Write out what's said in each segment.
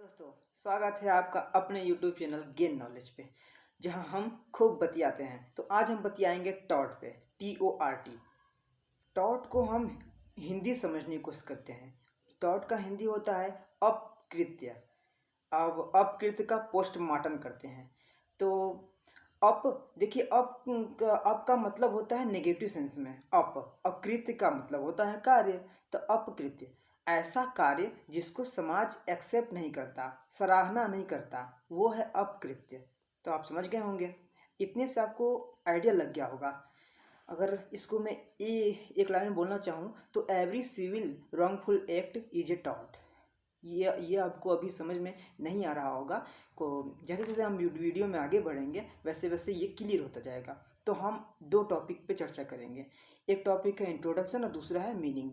दोस्तों, स्वागत है आपका अपने YouTube चैनल गेन नॉलेज पे, जहां हम खूब बतियाते हैं। तो आज हम बतियाएंगे टॉट पे, TORT। टॉट को हम हिंदी समझने की कोशिश करते हैं। टॉट का हिंदी होता है अपकृत्य। अब अपकृत्य का पोस्टमार्टम करते हैं। तो अप देखिए, अप का मतलब होता है नेगेटिव सेंस में। अकृत्य का मतलब होता है कार्य। तो अपकृत्य ऐसा कार्य जिसको समाज एक्सेप्ट नहीं करता, सराहना नहीं करता, वो है अपकृत्य। तो आप समझ गए होंगे, इतने से आपको आइडिया लग गया होगा। अगर इसको मैं एक लाइन में बोलना चाहूँ तो every civil wrongful act is a टॉट। ये आपको अभी समझ में नहीं आ रहा होगा। को जैसे जैसे हम वीडियो में आगे बढ़ेंगे वैसे वैसे ये क्लियर होता जाएगा। तो हम दो टॉपिक पे चर्चा करेंगे। एक टॉपिक है इंट्रोडक्शन और दूसरा है मीनिंग।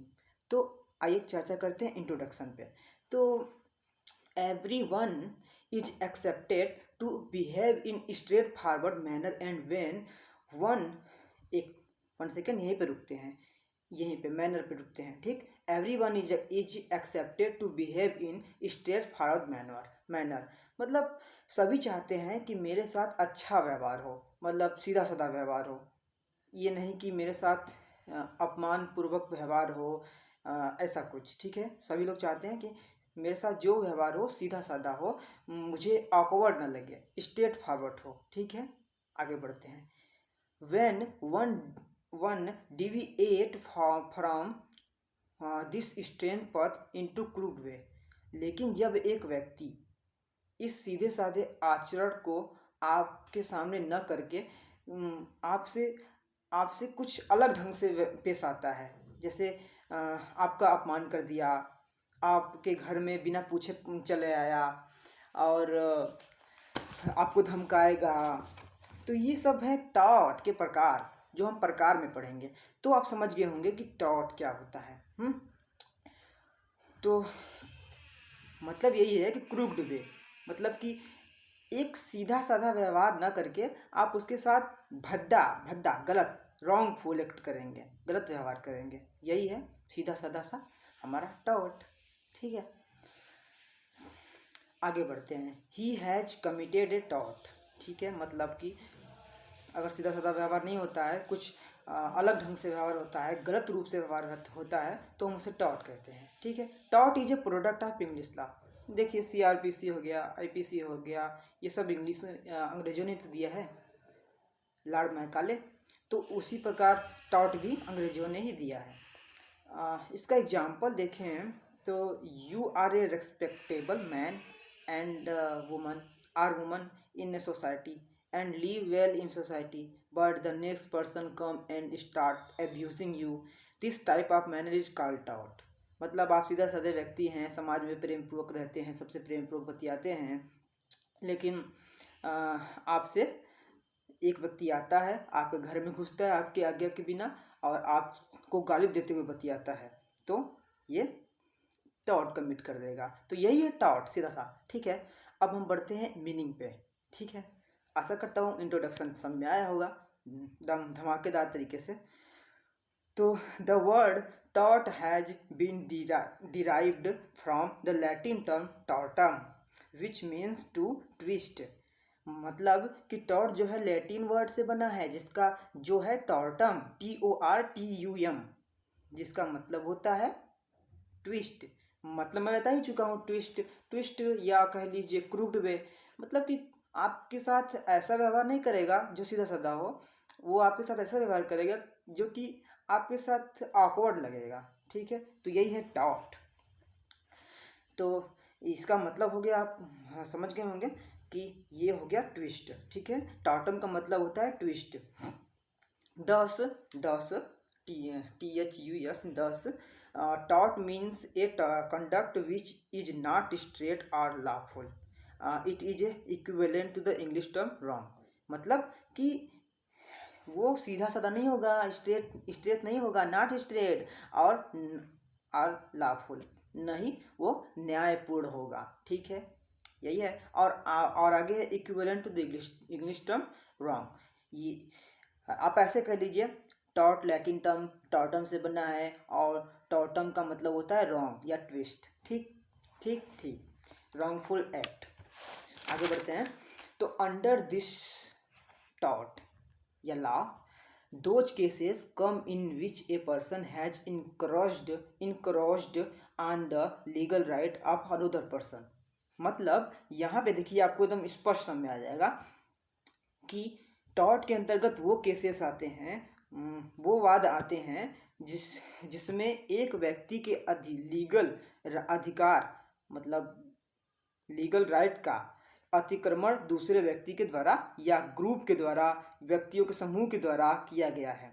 तो आइए चर्चा करते हैं इंट्रोडक्शन पे। तो every one is accepted to behave in straightforward manner and when one एक 1 सेकेंड यहीं पे रुकते हैं, यहीं पे मैनर पे रुकते हैं। ठीक, every one is accepted to behave in straightforward manner मतलब सभी चाहते हैं कि मेरे साथ अच्छा व्यवहार हो, मतलब सीधा साधा व्यवहार हो। ये नहीं कि मेरे साथ अपमान पूर्वक व्यवहार हो, ऐसा कुछ। ठीक है, सभी लोग चाहते हैं कि मेरे साथ जो व्यवहार हो सीधा साधा हो, मुझे ऑकवर्ड ना लगे, स्ट्रेट फॉरवर्ड हो। ठीक है, आगे बढ़ते हैं। when one deviate from this strength path into crooked way। लेकिन जब एक व्यक्ति इस सीधे साधे आचरण को आपके सामने न करके आपसे आपसे कुछ अलग ढंग से पेश आता है, जैसे आपका अपमान कर दिया, आपके घर में बिना पूछे चले आया और आपको धमकाएगा, तो ये सब है टॉट के प्रकार, जो हम प्रकार में पढ़ेंगे। तो आप समझ गए होंगे कि टॉट क्या होता है। तो मतलब यही है कि क्रूक्ड वे, मतलब कि एक सीधा साधा व्यवहार ना करके आप उसके साथ भद्दा भद्दा गलत रॉन्गफुल एक्ट करेंगे, गलत व्यवहार करेंगे। यही है सीधा साधा सा हमारा टॉट। ठीक है, आगे बढ़ते हैं। He has committed A taught. ठीक है, मतलब कि अगर सीधा साधा व्यवहार नहीं होता है, कुछ अलग ढंग से व्यवहार होता है, गलत रूप से व्यवहार होता है, तो हम उसे टॉट कहते हैं। ठीक है, taught is a product of English law. देखिए, CRPC हो गया, IPC हो गया, ये सब इंग्लिश अंग्रेजों ने तो दिया है, लॉर्ड मैकाले। तो उसी प्रकार टॉट भी अंग्रेजों ने ही दिया है। इसका एग्जाम्पल देखें तो you are a respectable man and woman in a society and live well in society, but the next person come and start abusing you. This type of manner is called out। मतलब आप सीधा साधे व्यक्ति हैं, समाज में प्रेम पूर्वक रहते हैं, सबसे प्रेम पूर्वक बतियाते हैं, लेकिन आपसे एक व्यक्ति आता है, आपके घर में घुसता है आपके आज्ञा के बिना और आपको गाली देते हुए बतियाता है, तो ये टॉट कमिट कर देगा। तो यही है टॉट, सीधा सा। ठीक है, अब हम बढ़ते हैं मीनिंग पे। ठीक है, आशा करता हूँ इंट्रोडक्शन समझ में आया होगा दम धमाकेदार तरीके से। तो द वर्ड टॉट has been derived from the Latin term tortum which means to twist. मतलब कि टॉट जो है लैटिन वर्ड से बना है, जिसका जो है टॉर्टम, TORTUM, जिसका मतलब होता है ट्विस्ट। मतलब मैं बता ही चुका हूँ, ट्विस्ट या कह लीजिए क्रूक्ड वे। मतलब कि आपके साथ ऐसा व्यवहार नहीं करेगा जो सीधा साधा हो, वो आपके साथ ऐसा व्यवहार करेगा जो कि आपके साथ ऑकवर्ड लगेगा। ठीक है, तो यही है टॉट। तो इसका मतलब हो गया, आप समझ गए होंगे कि ये हो गया ट्विस्ट। ठीक है, टॉटम का मतलब होता है ट्विस्ट। दस दस THUS दस टॉट means a conduct which is not straight और lawful. It is equivalent to the English term wrong. मतलब कि वो सीधा साधा नहीं होगा, स्ट्रेट नहीं होगा, नॉट स्ट्रेट और लॉफुल नहीं, वो न्यायपूर्ण होगा। ठीक है, यही है। और आगे है equivalent to the English term wrong. ये आप ऐसे कह लीजिए, टॉट लैटिन टर्म टॉटम से बना है और टॉटम का मतलब होता है रॉन्ग या ट्विस्ट। ठीक ठीक ठीक। wrongful act। आगे बढ़ते हैं। तो अंडर दिस tort या law, those cases come in which a person has encroached on the legal right of another person। मतलब यहाँ पे देखिए आपको एकदम स्पष्ट समझ में आ जाएगा कि टॉर्ट के अंतर्गत वो केसेस आते हैं, वो वाद आते हैं जिसमें एक व्यक्ति के लीगल अधिकार मतलब लीगल राइट का अतिक्रमण दूसरे व्यक्ति के द्वारा या ग्रुप के द्वारा, व्यक्तियों के समूह के द्वारा किया गया है।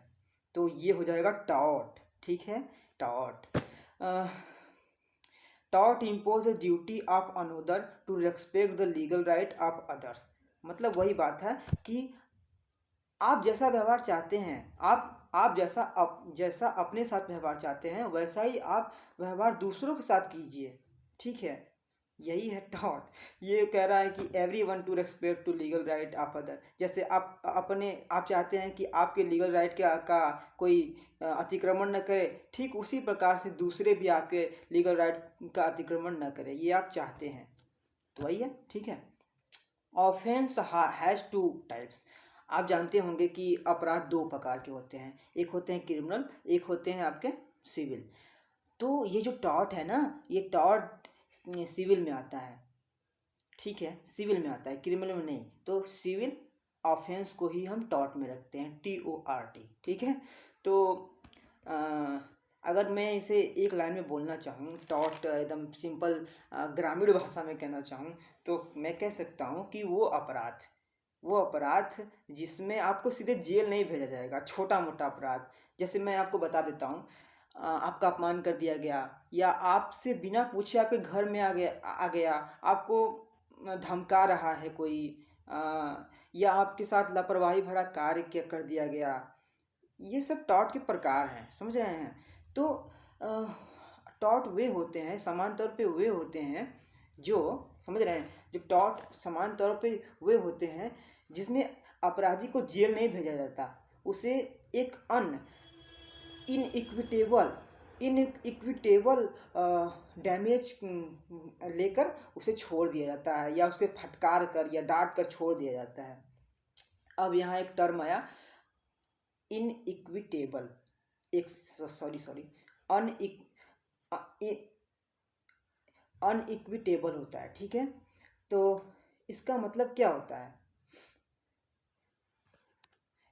तो ये हो जाएगा टॉर्ट। ठीक है, tort. Tort impose a duty of another to respect the legal right of others. मतलब वही बात है कि आप जैसा व्यवहार चाहते हैं, आप जैसा अपने साथ व्यवहार चाहते हैं वैसा ही आप व्यवहार दूसरों के साथ कीजिए। ठीक है, यही है टॉर्ट। ये कह रहा है कि everyone to respect to legal right of other. जैसे आप चाहते हैं कि आपके लीगल राइट का कोई अतिक्रमण न करे, ठीक उसी प्रकार से दूसरे भी आपके लीगल राइट का अतिक्रमण न करे, ये आप चाहते हैं। तो वही है। ठीक है। Offence has two types. आप जानते होंगे कि अपराध दो प्रकार के होते हैं, एक होते हैं क्रिमिनल, एक होते हैं आपके सिविल। तो ये जो टॉर्ट है ना, ये टॉर्ट सिविल में आता है। ठीक है, सिविल में आता है, क्रिमिनल में नहीं। तो सिविल ऑफेंस को ही हम टॉर्ट में रखते हैं, TORT। ठीक है। तो अगर मैं इसे एक लाइन में बोलना चाहूँ, टॉर्ट एकदम सिंपल ग्रामीण भाषा में कहना चाहूँ, तो मैं कह सकता हूँ कि वो अपराध जिसमें आपको सीधे जेल नहीं भेजा जाएगा, छोटा मोटा अपराध। जैसे मैं आपको बता देता हूँ, आपका अपमान कर दिया गया या आपसे बिना पूछे आपके घर में आ गया, आपको धमका रहा है कोई, या आपके साथ लापरवाही भरा कार्य कर दिया गया, ये सब टॉर्ट के प्रकार हैं। समझ रहे हैं? तो टॉर्ट वे होते हैं, समान तौर पे वे होते हैं जो, समझ रहे हैं, जो टॉर्ट समान तौर पे वे होते हैं जिसमें अपराधी को जेल नहीं भेजा जाता, उसे एक इनइक्विटेबल डैमेज लेकर उसे छोड़ दिया जाता है, या उसके फटकार कर या डांट कर छोड़ दिया जाता है। अब यहाँ एक टर्म आया इनइक्विटेबल, अनइक्विटेबल होता है। ठीक है, तो इसका मतलब क्या होता है,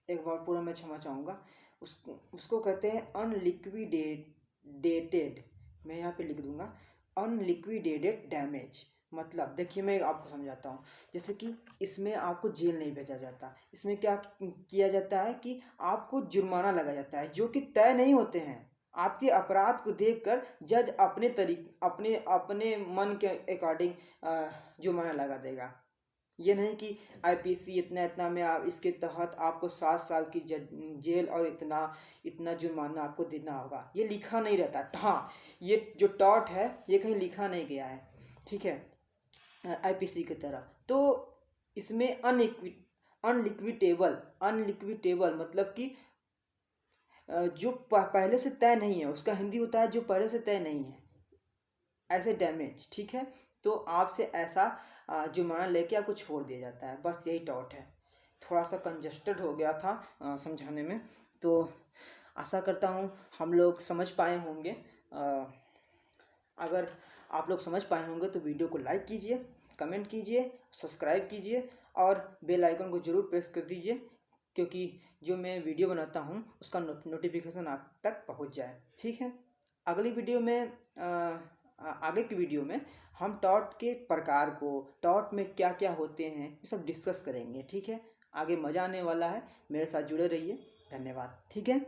एक बार पूरा मैं क्षमा चाहूँगा। उसको कहते हैं अनलिक्विडेटेड। मैं यहाँ पे लिख दूंगा अनलिक्विडेटेड डैमेज। मतलब देखिए मैं आपको समझाता हूँ। जैसे कि इसमें आपको जेल नहीं भेजा जाता, इसमें क्या किया जाता है कि आपको जुर्माना लगा जाता है, जो कि तय नहीं होते हैं। आपके अपराध को देखकर जज अपने मन के अकॉर्डिंग जुर्माना लगा देगा। ये नहीं कि IPC इतना में आप इसके तहत आपको 7 साल की जेल और इतना जुर्माना आपको देना होगा, ये लिखा नहीं रहता। हाँ, ये जो टॉर्ट है ये कहीं लिखा नहीं गया है। ठीक है, IPC की तरह। तो इसमें अनलिक्विटेबल मतलब कि जो पहले से तय नहीं है, उसका हिंदी होता है जो पहले से तय नहीं है, ऐसे डैमेज। ठीक है, तो आपसे ऐसा जुर्माना लेके आपको छोड़ दिया जाता है, बस यही टॉर्ट है। थोड़ा सा कंजस्टेड हो गया था समझाने में, तो आशा करता हूँ हम लोग समझ पाए होंगे। अगर आप लोग समझ पाए होंगे तो वीडियो को लाइक कीजिए, कमेंट कीजिए, सब्सक्राइब कीजिए और बेल आइकन को ज़रूर प्रेस कर दीजिए, क्योंकि जो मैं वीडियो बनाता हूँ उसका नोटिफिकेशन आप तक पहुँच जाए। ठीक है, अगली वीडियो में आगे की वीडियो में हम टॉर्ट के प्रकार को, टॉर्ट में क्या क्या होते हैं, ये सब डिस्कस करेंगे। ठीक है, आगे मज़ा आने वाला है, मेरे साथ जुड़े रहिए। धन्यवाद। ठीक है।